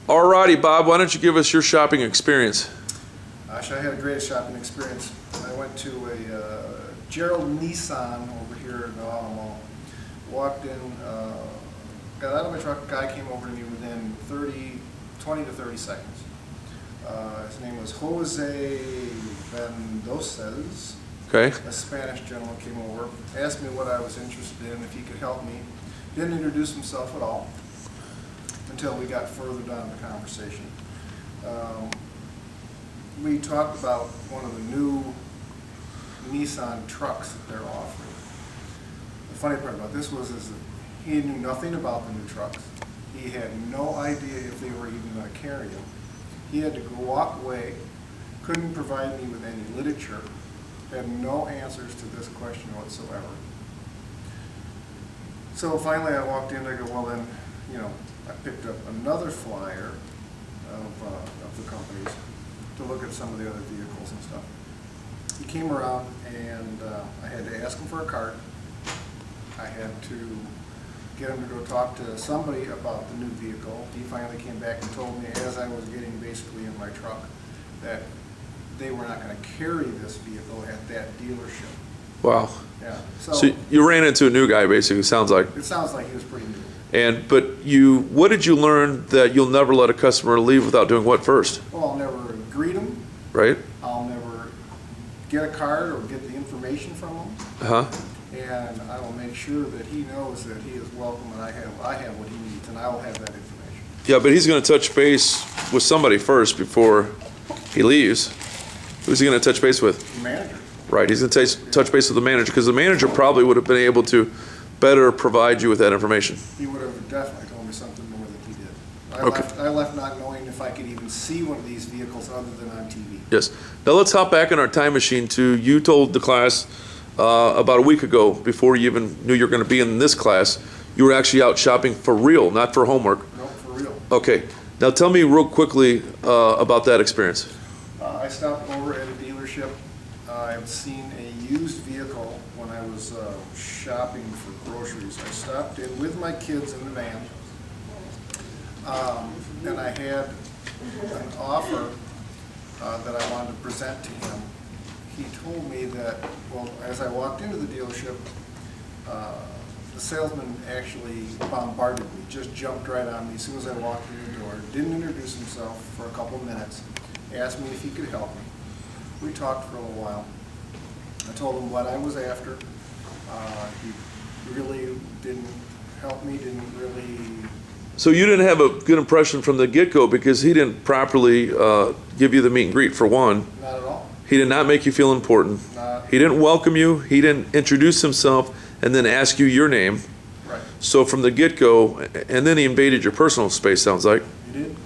Alrighty, Bob, why don't you give us your shopping experience? Gosh, I had a great shopping experience. I went to a Gerald Nissan over here in the Auto Mall. Walked in, got out of my truck, a guy came over to me within 20 to 30 seconds. His name was Jose Vendoses. Okay. A Spanish gentleman came over, asked me what I was interested in, if he could help me. Didn't introduce himself at all until we got further down the conversation. We talked about one of the new Nissan trucks that they're offering. The funny part about this was is that he knew nothing about the new trucks. He had no idea if they were even going to carry him. He had to go walk away, couldn't provide me with any literature, had no answers to this question whatsoever. So finally I walked in, I go, well then, you know, I picked up another flyer of the companies to look at some of the other vehicles and stuff. He came around and I had to ask him for a card. I had to get him to go talk to somebody about the new vehicle. He finally came back and told me as I was getting basically in my truck that they were not going to carry this vehicle at that dealership. Wow. Yeah. So you ran into a new guy, basically, sounds like. It sounds like he was pretty new. But what did you learn that you'll never let a customer leave without doing what first? Well, I'll never greet him. Right. I'll never get a card or get the information from him. Uh-huh. And I will make sure that he knows that he is welcome and I have what he needs and I will have that information. Yeah, but he's going to touch base with somebody first before he leaves. Who's he going to touch base with? The manager. Right, he's going to touch base with the manager because the manager probably would have been able to better provide you with that information. He would have definitely told me something more than he did. Okay. I left not knowing if I could even see one of these vehicles other than on TV. Yes. Now let's hop back in our time machine to you told the class about a week ago, before you even knew you were going to be in this class, you were actually out shopping for real, not for homework. No, for real. Okay. Now tell me real quickly about that experience. I stopped over at a dealership. I've seen a used vehicle when I was shopping for groceries. I stopped in with my kids in the van, and I had an offer that I wanted to present to him. He told me that, well, as I walked into the dealership, the salesman actually bombarded me, just jumped right on me as soon as I walked in the door, didn't introduce himself for a couple minutes, asked me if he could help me. We talked for a little while. I told him what I was after. He really didn't help me, didn't really... So you didn't have a good impression from the get-go because he didn't properly give you the meet and greet, for one. Not at all. He did not make you feel important. He didn't welcome you. He didn't introduce himself and then ask you your name. Right. So from the get-go, and then he invaded your personal space, sounds like. He did.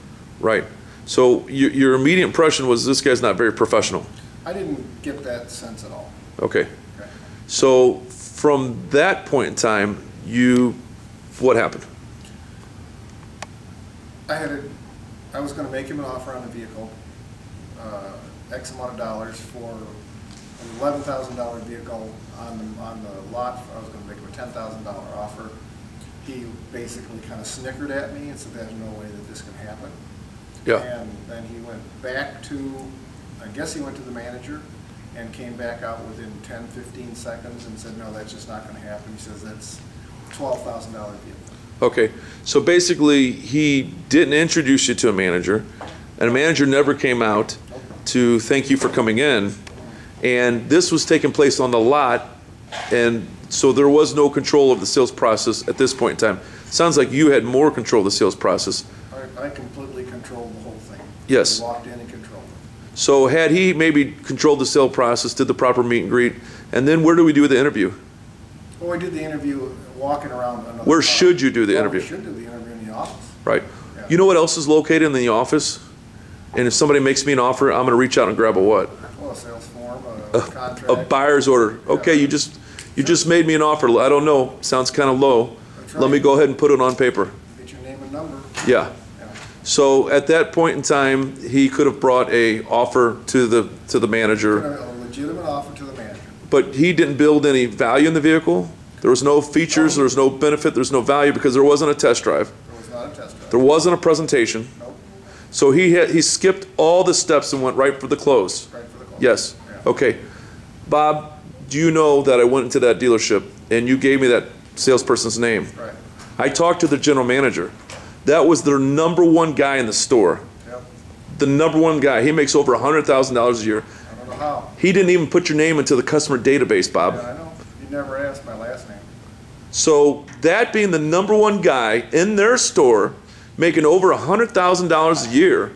Right. So your immediate impression was this guy's not very professional. I didn't get that sense at all. Okay. Okay. So from that point in time, what happened? I was going to make him an offer on the vehicle, X amount of dollars for an $11,000 vehicle on the lot. I was going to make him a $10,000 offer. He basically kind of snickered at me and said, "There's no way that this can happen." Yeah. And then he went back to, I guess he went to the manager and came back out within 10, 15 seconds and said, "No, that's just not going to happen." He says, "That's $12,000 vehicle." Okay, so basically he didn't introduce you to a manager, and a manager never came out to thank you for coming in, and this was taking place on the lot, and so there was no control of the sales process at this point in time. Sounds like you had more control of the sales process. I completely controlled the whole thing. Yes. I walked in and controlled it. So had he maybe controlled the sale process, did the proper meet and greet, and then where do we do the interview? Well, we did the interview walking around another Where car. should you do the interview? We should do the interview in the office. Right. Yeah. You know what else is located in the office? And if somebody makes me an offer, I'm going to reach out and grab a what? Well, a sales form, a contract. A buyer's order. Okay, you just made me an offer. I don't know. Sounds kind of low. That's Let me right. go ahead and put it on paper. Get your name and number. Yeah. Yeah. So at that point in time, he could have brought a offer to the manager, A legitimate offer to the manager. but he didn't build any value in the vehicle. There was no features, there was no benefit, there's no value because there wasn't a test drive. There was not a test drive. There wasn't a presentation. Nope, So he skipped all the steps and went right for the close. right for the call. Yes. Yeah. Okay. Bob, do you know that I went into that dealership and you gave me that salesperson's name? Right, I talked to the general manager. That was their #1 guy in the store. yep. The #1 guy. He makes over $100,000 a year. I don't know how. He didn't even put your name into the customer database, Bob. Yeah, I know. You never asked my last name. So that being the #1 guy in their store, making over $100,000 a year,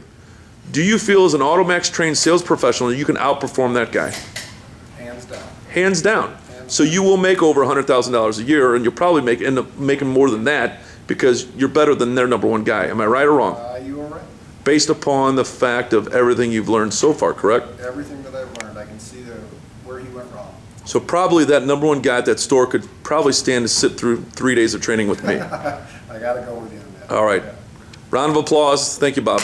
do you feel as an AutoMax trained sales professional you can outperform that guy? Hands down. Hands down. So you will make over $100,000 a year, and you'll probably end up making more than that because you're better than their #1 guy. Am I right or wrong? You were right. Based upon the fact of everything you've learned so far, correct? Everything that I've learned, I can see where he went wrong. So probably that #1 guy at that store could probably stand to sit through 3 days of training with me. I gotta go with you on that. All right. Yeah. Round of applause. Thank you, Bob.